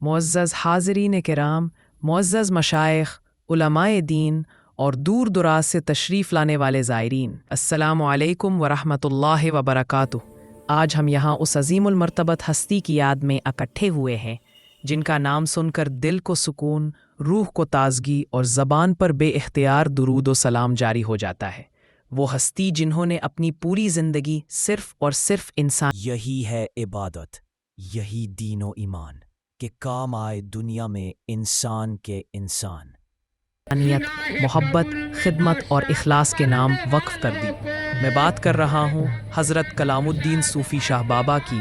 معزز حاضرین کرام، معزز مشائخ، علماء دین اور دور دراز سے تشریف لانے والے زائرین، السلام علیکم ورحمۃ اللہ وبرکاتہ۔ آج ہم یہاں اس عظیم المرتبت ہستی کی یاد میں اکٹھے ہوئے ہیں جن کا نام سن کر دل کو سکون، روح کو تازگی اور زبان پر بے اختیار درود و سلام جاری ہو جاتا ہے۔ وہ ہستی جنہوں نے اپنی پوری زندگی صرف اور صرف انسان، یہی ہے عبادت، یہی دین و ایمان کہ کام آئے دنیا میں انسان کے انسان، انسانیت، محبت، خدمت اور اخلاص کے نام وقف کر دی۔ میں بات کر رہا ہوں حضرت کلام الدین صوفی شاہ بابا کی،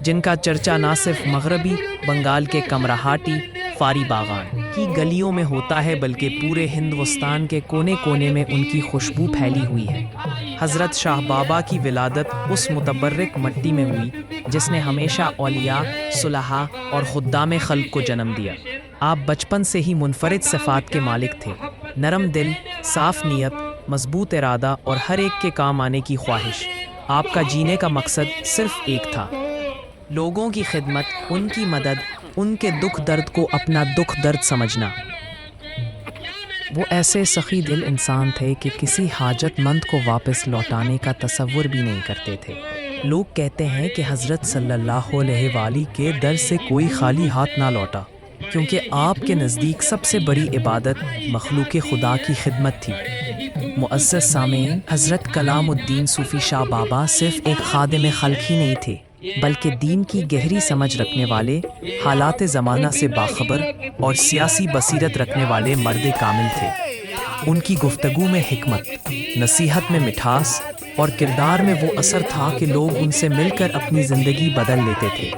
جن کا چرچا نہ صرف مغربی بنگال کے کمرہاٹی فاری باغان کی گلیوں میں ہوتا ہے بلکہ پورے ہندوستان کے کونے کونے میں ان کی خوشبو پھیلی ہوئی ہے۔ حضرت شاہ بابا کی ولادت اس متبرک مٹی میں ہوئی جس نے ہمیشہ اولیاء، صلحاء اور خدام خلق کو جنم دیا۔ آپ بچپن سے ہی منفرد صفات کے مالک تھے، نرم دل، صاف نیت، مضبوط ارادہ اور ہر ایک کے کام آنے کی خواہش۔ آپ کا جینے کا مقصد صرف ایک تھا، لوگوں کی خدمت، ان کی مدد، ان کے دکھ درد کو اپنا دکھ درد سمجھنا۔ وہ ایسے سخی دل انسان تھے کہ کسی حاجت مند کو واپس لوٹانے کا تصور بھی نہیں کرتے تھے۔ لوگ کہتے ہیں کہ حضرت صلی اللہ علیہ وآلہ کے در سے کوئی خالی ہاتھ نہ لوٹا، کیونکہ آپ کے نزدیک سب سے بڑی عبادت مخلوق خدا کی خدمت تھی۔ معزز سامعین، حضرت کلام الدین صوفی شاہ بابا صرف ایک خادم خلق ہی نہیں تھے بلکہ دین کی گہری سمجھ رکھنے والے، حالات زمانہ سے باخبر اور سیاسی بصیرت رکھنے والے مرد کامل تھے۔ ان کی گفتگو میں حکمت، نصیحت میں مٹھاس اور کردار میں وہ اثر تھا کہ لوگ ان سے مل کر اپنی زندگی بدل لیتے تھے۔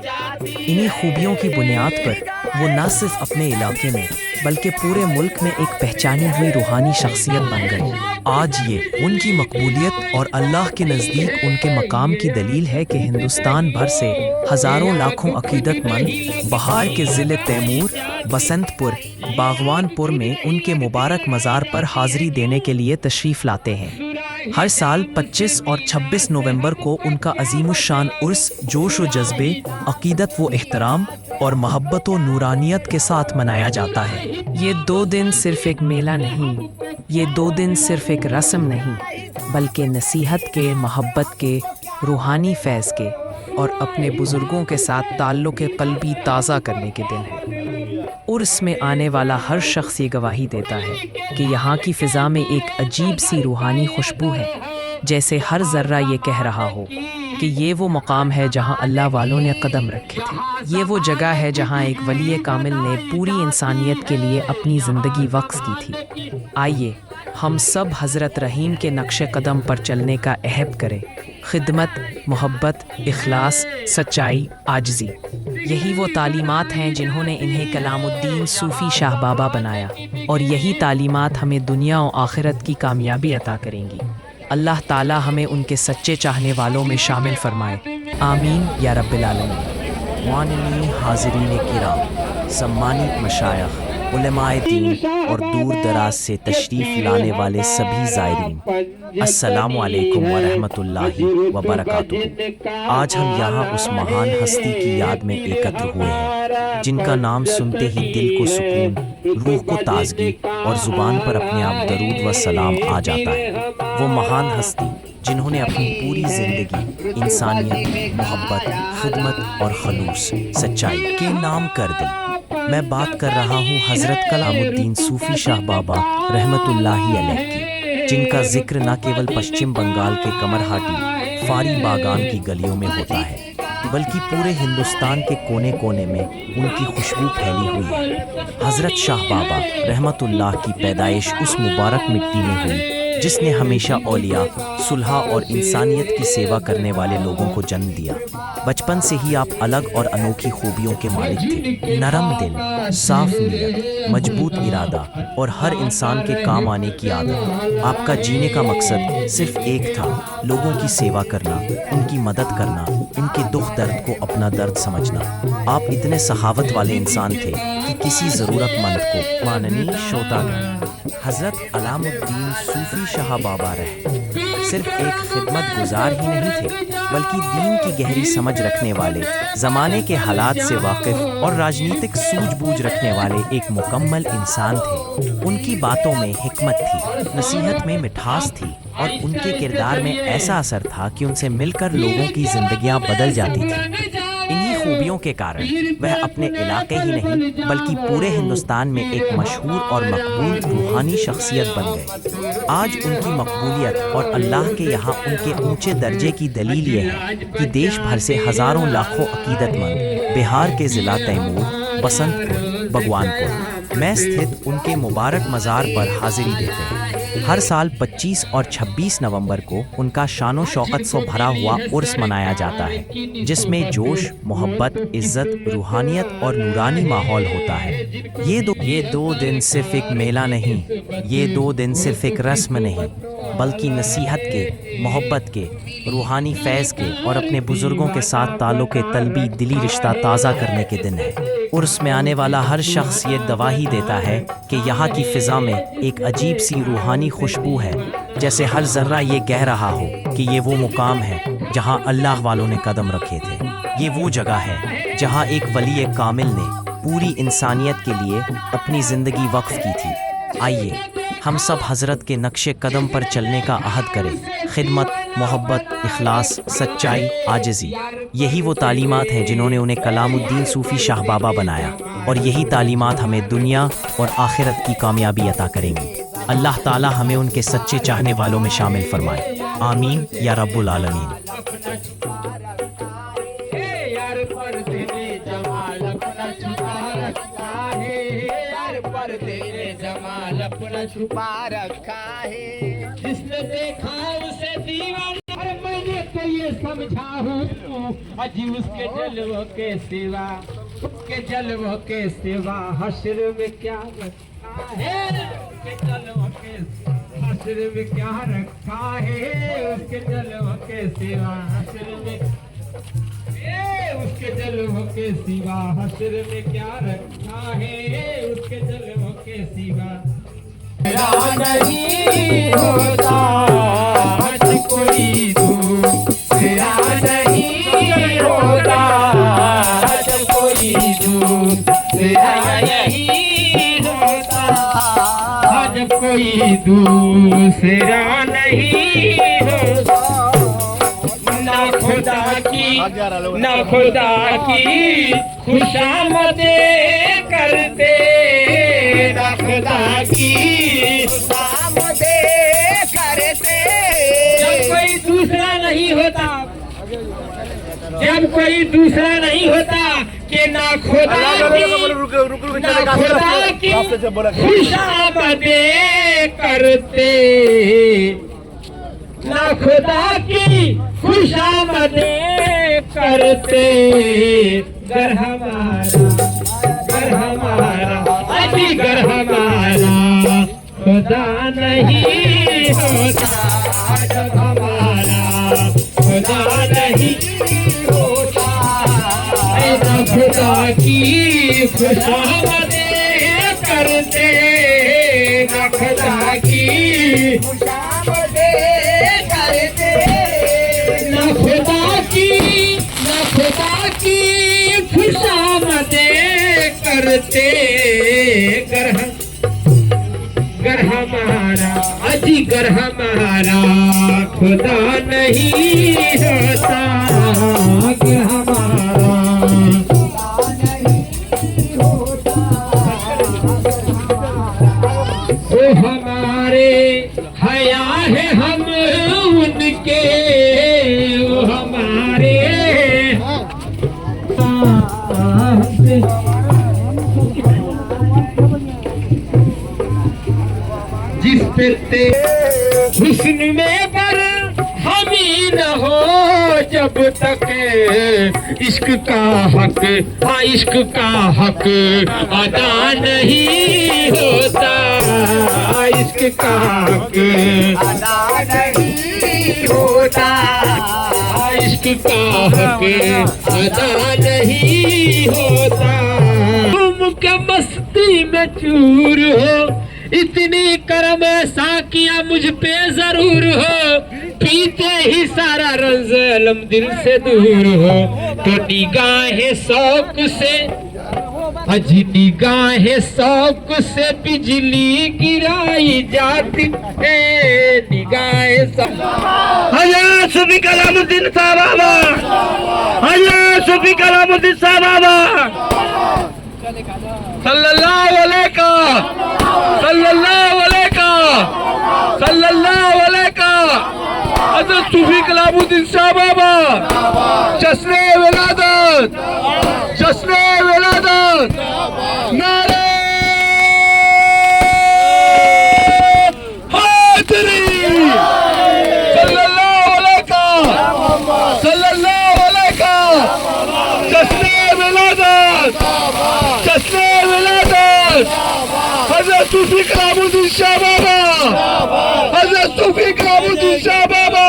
انہی خوبیوں کی بنیاد پر وہ نہ صرف اپنے علاقے میں بلکہ پورے ملک میں ایک پہچانی ہوئی روحانی شخصیت بن گئے۔ آج یہ ان کی مقبولیت اور اللہ کے نزدیک ان کے مقام کی دلیل ہے کہ ہندوستان بھر سے ہزاروں لاکھوں عقیدت مند بہار کے ضلع تیمور، بسنت پور، باغوان پور میں ان کے مبارک مزار پر حاضری دینے کے لیے تشریف لاتے ہیں۔ ہر سال 25 اور 26 نومبر کو ان کا عظیم الشان عرس جوش و جذبے، عقیدت و احترام اور محبت و نورانیت کے ساتھ منایا جاتا ہے۔ یہ 2 دن صرف ایک میلہ نہیں، یہ 2 دن صرف ایک رسم نہیں بلکہ نصیحت کے، محبت کے، روحانی فیض کے اور اپنے بزرگوں کے ساتھ تعلق قلبی تازہ کرنے کے دن ہیں۔ عرس میں آنے والا ہر شخص یہ گواہی دیتا ہے کہ یہاں کی فضا میں ایک عجیب سی روحانی خوشبو ہے، جیسے ہر ذرہ یہ کہہ رہا ہو کہ یہ وہ مقام ہے جہاں اللہ والوں نے قدم رکھے تھے، یہ وہ جگہ ہے جہاں ایک ولی کامل نے پوری انسانیت کے لیے اپنی زندگی وقف کی تھی۔ آئیے ہم سب حضرت رحیم کے نقش قدم پر چلنے کا عہد کریں۔ خدمت، محبت، اخلاص، سچائی، عاجزی، یہی وہ تعلیمات ہیں جنہوں نے انہیں کلام الدین صوفی شاہ بابا بنایا، اور یہی تعلیمات ہمیں دنیا و آخرت کی کامیابی عطا کریں گی۔ اللہ تعالی ہمیں ان کے سچے چاہنے والوں میں شامل فرمائے، آمین یا رب العالمین۔ معززین حاضرین کرام، سمانت مشائخ، علماء دین اور دور دراز سے تشریف لانے والے سبھی زائرین، السلام علیکم ورحمۃ اللہ وبرکاتہ۔ آج ہم یہاں اس مہان ہستی کی یاد میں ایکتر ہوئے ہیں جن کا نام سنتے ہی دل کو سکون، روح کو تازگی اور زبان پر اپنے آپ درود و سلام آ جاتا ہے۔ وہ مہان ہستی جنہوں نے اپنی پوری زندگی انسانیت، محبت، خدمت اور خلوص، سچائی کے نام کر دی۔ میں بات کر رہا ہوں حضرت کلام الدین صوفی شاہ بابا رحمۃ اللہ علیہ کی، جن کا ذکر نہ کیول پشچم بنگال کے کمرہاٹی فاری باغان کی گلیوں میں ہوتا ہے بلکہ پورے ہندوستان کے کونے کونے میں ان کی خوشبو پھیلی ہوئی ہے۔ حضرت شاہ بابا رحمۃ اللہ کی پیدائش اس مبارک مٹی میں ہوئی جس نے ہمیشہ اولیاء، صلحاء اور انسانیت کی سیوا کرنے والے لوگوں کو جنم دیا۔ بچپن سے ہی آپ الگ اور انوکھی خوبیوں کے مالک تھے، نرم دل، صاف نیت، مضبوط ارادہ اور ہر انسان کے کام آنے کی عادت۔ آپ کا جینے کا مقصد صرف ایک تھا، لوگوں کی سیوا کرنا، ان کی مدد کرنا، ان کے دکھ درد کو اپنا درد سمجھنا۔ آپ اتنے سخاوت والے انسان تھے کہ کسی ضرورت مند کو ماننی شوتا گئے۔ حضرت کلام الدین صوفی شاہ بابا صرف ایک خدمت گزار ہی نہیں تھے بلکہ دین کی گہری سمجھ رکھنے والے، زمانے کے حالات سے واقف اور راجنیتک سوجھ بوجھ رکھنے والے ایک مکمل انسان تھے۔ ان کی باتوں میں حکمت تھی، نصیحت میں مٹھاس تھی اور ان کے کردار میں ایسا اثر تھا کہ ان سے مل کر لوگوں کی زندگیاں بدل جاتی تھیں۔ انہی خوبیوں کے کارن وہ اپنے علاقے ہی نہیں بلکہ پورے ہندوستان میں ایک مشہور اور مقبول روحانی شخصیت بن گئے۔ آج ان کی مقبولیت اور اللہ کے یہاں ان کے اونچے درجے کی دلیل یہ ہے کہ دیش بھر سے ہزاروں لاکھوں عقیدت مند بہار کے ضلع تیمور، بسنت پور، بھگوان پور میں استھت ان کے مبارک مزار پر حاضری دیتے ہیں۔ ہر سال 25 اور 26 نومبر کو ان کا شان و شوکت سے بھرا ہوا عرس منایا جاتا ہے، جس میں جوش، محبت، عزت، روحانیت اور نورانی ماحول ہوتا ہے۔ یہ دو دن صرف ایک میلہ نہیں، یہ 2 دن صرف ایک رسم نہیں بلکہ نصیحت کے، محبت کے، روحانی فیض کے اور اپنے بزرگوں کے ساتھ تعلق طلبی دلی رشتہ تازہ کرنے کے دن ہے۔ عرس میں آنے والا ہر شخص یہ گواہی دیتا ہے کہ یہاں کی فضا میں ایک عجیب سی روحانی خوشبو ہے، جیسے ہر ذرہ یہ کہہ رہا ہو کہ یہ وہ مقام ہے جہاں اللہ والوں نے قدم رکھے تھے۔ یہ وہ جگہ ہے جہاں ایک ولی کامل نے پوری انسانیت کے لیے اپنی زندگی وقف کی تھی۔ آئیے ہم سب حضرت کے نقش قدم پر چلنے کا عہد کریں۔ خدمت، محبت، اخلاص، سچائی، عاجزی، یہی وہ تعلیمات ہیں جنہوں نے انہیں کلام الدین صوفی شاہ بابا بنایا، اور یہی تعلیمات ہمیں دنیا اور آخرت کی کامیابی عطا کریں گی۔ اللہ تعالی ہمیں ان کے سچے چاہنے والوں میں شامل فرمائے، آمین یا رب العالمین۔ اپنا چھپا رکھا ہے، جس نے دیکھا اسے دیوانہ، اور میں نے تو یہ سمجھا ہوں اجی اس کے جلووں کے سوا، اس کے جلووں کے سوا حشر میں کیا رکھا ہے، اس کے جلووں کے حشر میں کیا رکھا ہے، اس کے جلووں کے سوا حشر میں، اس کے جلووں کے سوا حشر میں کیا رکھا ہے، اس کے جلووں کے سوا میرا نہیں ہوتا آج کوئی دوسرا نہیں ہوتا آج کوئی دوسرا نہیں ہوتا آج کوئی دوسرا نہیں ہوتا، نہ خدا کی خوشامدیں کرتے، نہ خدا کی خوشامدیں کرتے، جب کوئی دوسرا نہیں ہوتا، جب کوئی دوسرا نہیں ہوتا کہ نہ خدا کی خوشامدیں کرتے، نہ خدا کی خوشامدیں کرتے، گر ہمارا اجی گر ہمارا خدا نہیں ہوتا، جب ہمارا خدا نہیں ہوتا، نہ خدا کی خوشامدیں کرتے، نہ خدا کی خوشامدیں کرتے، نہ خدا کی خوشامدیں کرتے، گر ہمارا اجی گر ہمارا خدا نہیں ہوتا، گر ہمارا وہ ہمارے حیا ہے ہم ان کے، وہ ہمارے جس پہ حسن میں پر ہم ہی نہ ہو جب تک عشق کا حق، ہاں عشق کا حق ادا نہیں ہوتا، عشق کا حق ادا نہیں ہوتا، عشق کا حق ادا نہیں ہوتا، تم کے مستی میں چور ہو، اتنی کرم ایسا کیا مجھ پہ ضرور ہو، پیتے ہی سارا رنز علم دل سے دور ہو تو نگاہ شوق سے اجی نگاہ شوق سے بجلی گرائی جاتی ہے نگاہ شوق حضرت صوفی کلام الدین صاحب بابا حضرت صوفی کلام الدین صاحب بابا صلی اللہ علیہ صلی اللہ علیہ صلی اللہ علیہ حضرت صوفی کلام الدین صاحب بابا جشن ولادت جشن ولادت نعرہ حیدری صلی اللہ علیہ جشن ولادت جشن ولادت حضرت صوفی کلام الدین شاہ بابا حضرت صوفی کلام الدین شاہ بابا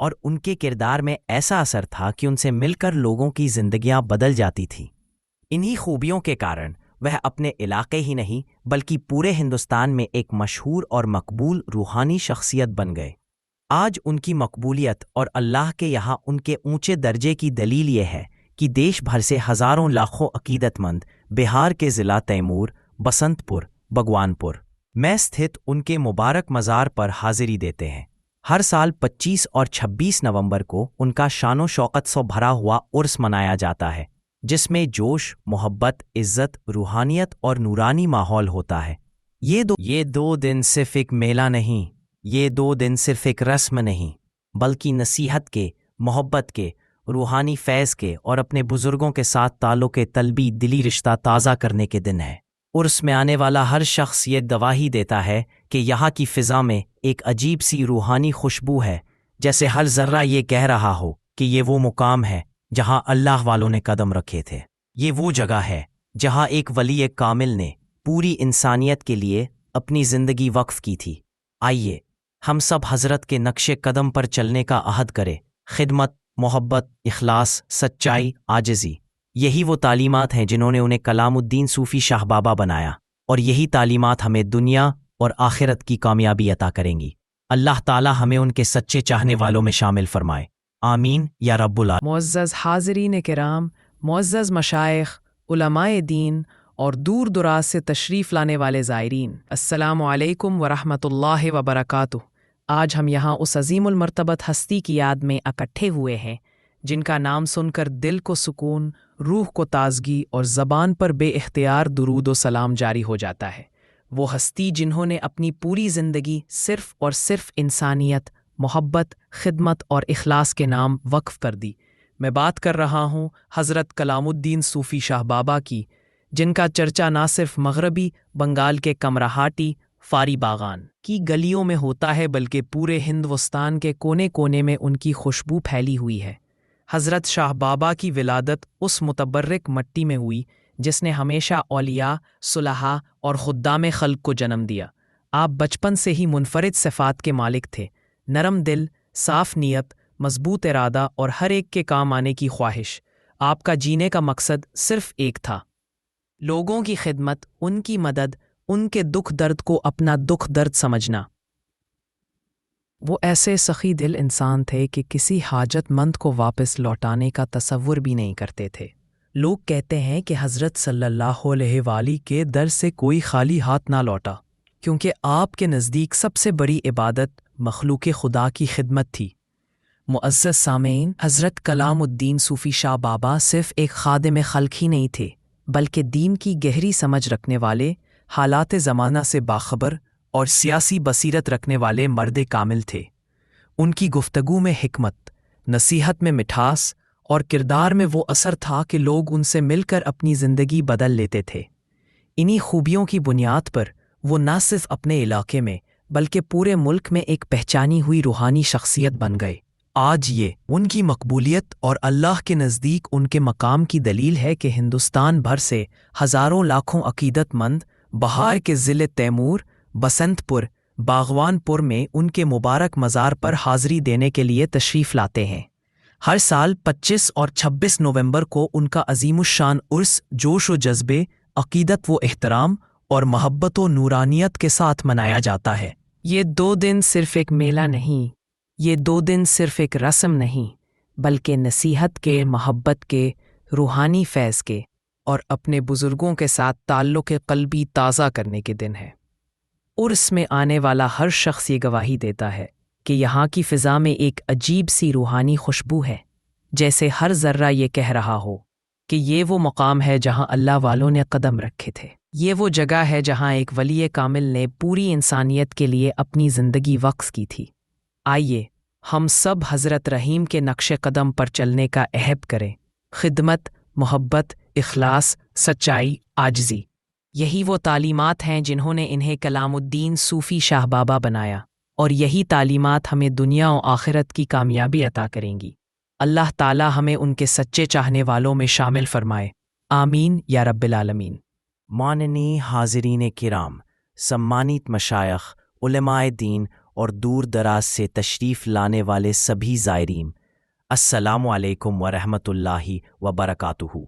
اور ان کے کردار میں ایسا اثر تھا کہ ان سے مل کر لوگوں کی زندگیاں بدل جاتی تھیں۔ انہی خوبیوں کے کارن وہ اپنے علاقے ہی نہیں بلکہ پورے ہندوستان میں ایک مشہور اور مقبول روحانی شخصیت بن گئے۔ آج ان کی مقبولیت اور اللہ کے یہاں ان کے اونچے درجے کی دلیل یہ ہے کہ دیش بھر سے ہزاروں لاکھوں عقیدت مند بہار کے ضلع تیمور، بسنت پور، بھگوان پور میں استھت ان کے مبارک مزار پر حاضری دیتے ہیں۔ ہر سال 25 اور 26 نومبر کو ان کا شان و شوکت سے بھرا ہوا عرس منایا جاتا ہے، جس میں جوش، محبت، عزت، روحانیت اور نورانی ماحول ہوتا ہے۔ یہ دو دن صرف ایک میلہ نہیں، یہ 2 دن صرف ایک رسم نہیں، بلکہ نصیحت کے، محبت کے، روحانی فیض کے اور اپنے بزرگوں کے ساتھ تعلق طلبی دلی رشتہ تازہ کرنے کے دن ہے۔ عرس میں آنے والا ہر شخص یہ گواہی دیتا ہے کہ یہاں کی فضا میں ایک عجیب سی روحانی خوشبو ہے، جیسے ہر ذرہ یہ کہہ رہا ہو کہ یہ وہ مقام ہے جہاں اللہ والوں نے قدم رکھے تھے۔ یہ وہ جگہ ہے جہاں ایک ولی کامل نے پوری انسانیت کے لیے اپنی زندگی وقف کی تھی۔ آئیے ہم سب حضرت کے نقش قدم پر چلنے کا عہد کریں۔ خدمت، محبت، اخلاص، سچائی، عاجزی، یہی وہ تعلیمات ہیں جنہوں نے انہیں کلام الدین صوفی شاہ بابا بنایا، اور یہی تعلیمات ہمیں دنیا اور آخرت کی کامیابی عطا کریں گی۔ اللہ تعالی ہمیں ان کے سچے چاہنے والوں میں شامل فرمائے، آمین یا رب العالمین۔ معزز حاضرین کرام، معزز مشائخ، علماء دین اور دور دراز سے تشریف لانے والے زائرین، السلام علیکم ورحمۃ اللہ وبرکاتہ۔ آج ہم یہاں اس عظیم المرتبت ہستی کی یاد میں اکٹھے ہوئے ہیں جن کا نام سن کر دل کو سکون، روح کو تازگی اور زبان پر بے اختیار درود و سلام جاری ہو جاتا ہے۔ وہ ہستی جنہوں نے اپنی پوری زندگی صرف اور صرف انسانیت، محبت، خدمت اور اخلاص کے نام وقف کر دی۔ میں بات کر رہا ہوں حضرت کلام الدین صوفی شاہ بابا کی، جن کا چرچا نہ صرف مغربی بنگال کے کمرہاٹی، فاری باغان کی گلیوں میں ہوتا ہے بلکہ پورے ہندوستان کے کونے کونے میں ان کی خوشبو پھیلی ہوئی ہے۔ حضرت شاہ بابا کی ولادت اس متبرک مٹی میں ہوئی جس نے ہمیشہ اولیاء، صلحاء اور خدام خلق کو جنم دیا۔ آپ بچپن سے ہی منفرد صفات کے مالک تھے، نرم دل، صاف نیت، مضبوط ارادہ اور ہر ایک کے کام آنے کی خواہش۔ آپ کا جینے کا مقصد صرف ایک تھا، لوگوں کی خدمت، ان کی مدد، ان کے دکھ درد کو اپنا دکھ درد سمجھنا۔ وہ ایسے سخی دل انسان تھے کہ کسی حاجت مند کو واپس لوٹانے کا تصور بھی نہیں کرتے تھے۔ لوگ کہتے ہیں کہ حضرت صلی اللہ علیہ وآلہ کے در سے کوئی خالی ہاتھ نہ لوٹا، کیونکہ آپ کے نزدیک سب سے بڑی عبادت مخلوق خدا کی خدمت تھی۔ معزز سامعین، حضرت کلام الدین صوفی شاہ بابا صرف ایک خادم خلق ہی نہیں تھے، بلکہ دین کی گہری سمجھ رکھنے والے، حالات زمانہ سے باخبر اور سیاسی بصیرت رکھنے والے مرد کامل تھے۔ ان کی گفتگو میں حکمت، نصیحت میں مٹھاس اور کردار میں وہ اثر تھا کہ لوگ ان سے مل کر اپنی زندگی بدل لیتے تھے۔ انہی خوبیوں کی بنیاد پر وہ نہ صرف اپنے علاقے میں بلکہ پورے ملک میں ایک پہچانی ہوئی روحانی شخصیت بن گئے۔ آج یہ ان کی مقبولیت اور اللہ کے نزدیک ان کے مقام کی دلیل ہے کہ ہندوستان بھر سے ہزاروں لاکھوں عقیدت مند بہار کے ضلع تیمور، بسنت پور، باغوان پور میں ان کے مبارک مزار پر حاضری دینے کے لیے تشریف لاتے ہیں۔ ہر سال 25 اور 26 نومبر کو ان کا عظیم الشان عرس جوش و جذبے، عقیدت و احترام اور محبت و نورانیت کے ساتھ منایا جاتا ہے۔ یہ 2 دن صرف ایک میلہ نہیں، یہ 2 دن صرف ایک رسم نہیں، بلکہ نصیحت کے، محبت کے، روحانی فیض کے اور اپنے بزرگوں کے ساتھ تعلق قلبی تازہ کرنے کے دن ہے۔ عرس میں آنے والا ہر شخص یہ گواہی دیتا ہے کہ یہاں کی فضا میں ایک عجیب سی روحانی خوشبو ہے، جیسے ہر ذرہ یہ کہہ رہا ہو کہ یہ وہ مقام ہے جہاں اللہ والوں نے قدم رکھے تھے۔ یہ وہ جگہ ہے جہاں ایک ولی کامل نے پوری انسانیت کے لیے اپنی زندگی وقف کی تھی۔ آئیے ہم سب حضرت رحیم کے نقش قدم پر چلنے کا عہد کریں۔ خدمت، محبت، اخلاص، سچائی، عاجزی، یہی وہ تعلیمات ہیں جنہوں نے انہیں کلام الدین صوفی شاہ بابا بنایا، اور یہی تعلیمات ہمیں دنیا و آخرت کی کامیابی عطا کریں گی۔ اللہ تعالی ہمیں ان کے سچے چاہنے والوں میں شامل فرمائے، آمین یا رب العالمین۔ ماننی حاضرین کرام، سمانت مشائخ، علماء دین اور دور دراز سے تشریف لانے والے سبھی زائرین، السلام علیکم ورحمۃ اللہ وبرکاتہ۔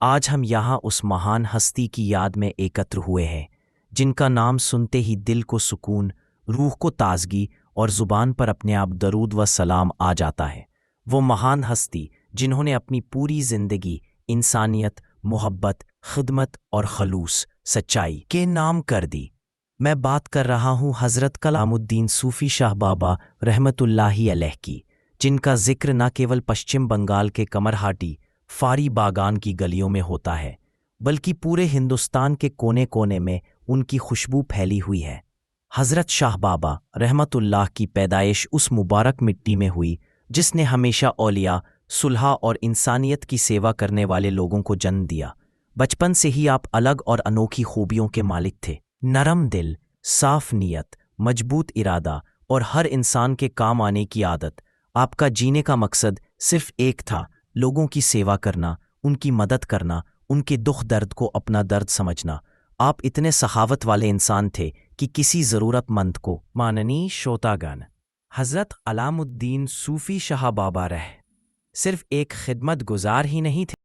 آج ہم یہاں اس مہان ہستی کی یاد میں ایکتر ہوئے ہیں جن کا نام سنتے ہی دل کو سکون، روح کو تازگی اور زبان پر اپنے آپ درود و سلام آ جاتا ہے۔ وہ مہان ہستی جنہوں نے اپنی پوری زندگی انسانیت، محبت، خدمت اور خلوص، سچائی کے نام کر دی۔ میں بات کر رہا ہوں حضرت کلام الدین صوفی شاہ بابا رحمۃ اللہ علیہ کی، جن کا ذکر نہ کیول پشچم بنگال کے کمرہاٹی فاری باغان کی گلیوں میں ہوتا ہے بلکہ پورے ہندوستان کے کونے کونے میں ان کی خوشبو پھیلی ہوئی ہے۔ حضرت شاہ بابا رحمۃ اللہ کی پیدائش اس مبارک مٹی میں ہوئی جس نے ہمیشہ اولیاء، صلحاء اور انسانیت کی سیوا کرنے والے لوگوں کو جنم دیا۔ بچپن سے ہی آپ الگ اور انوکھی خوبیوں کے مالک تھے، نرم دل، صاف نیت، مضبوط ارادہ اور ہر انسان کے کام آنے کی عادت۔ آپ کا جینے کا مقصد صرف ایک تھا، لوگوں کی سیوا کرنا، ان کی مدد کرنا، ان کے دکھ درد کو اپنا درد سمجھنا۔ آپ اتنے سخاوت والے انسان تھے کہ کسی ضرورت مند کو ماننی شوتاگن حضرت علام الدین صوفی شاہ بابا صرف ایک خدمت گزار ہی نہیں تھے